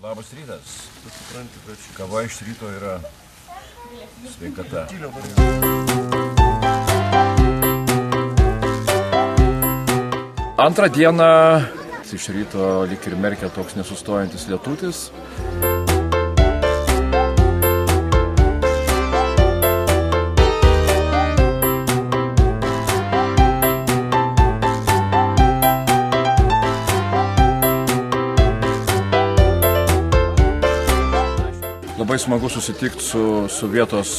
Labas rytas. Kava iš ryto yra sveikata. Antrą dieną iš ryto lyg ir merkia toks nesustojantis lietutis. Labai smagu susitikti su vietos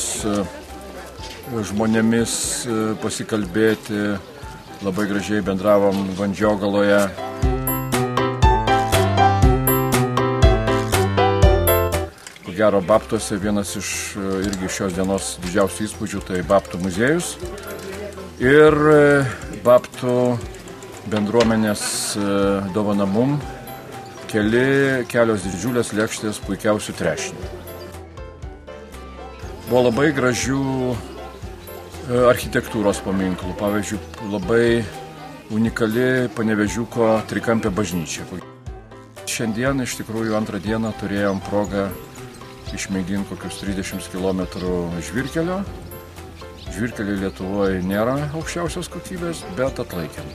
žmonėmis, pasikalbėti, labai gražiai bendravom Vandžiogaloje. Ko gero, Babtuose vienas iš irgi šios dienos didžiausių įspūdžių tai Babtų muziejus ir Babtų bendruomenės dovana mum kelios didžiulės lėkštės puikiausių trešnių. Buvo labai gražių architektūros paminklų, pavyzdžiui, labai unikali Panevėžiuko trikampė bažnyčia. Šiandien, iš tikrųjų, antrą dieną turėjom progą išmėginti kokius 30 km žvyrkelio. Žvyrkeliai Lietuvoje nėra aukščiausios kokybės, bet atlaikėm.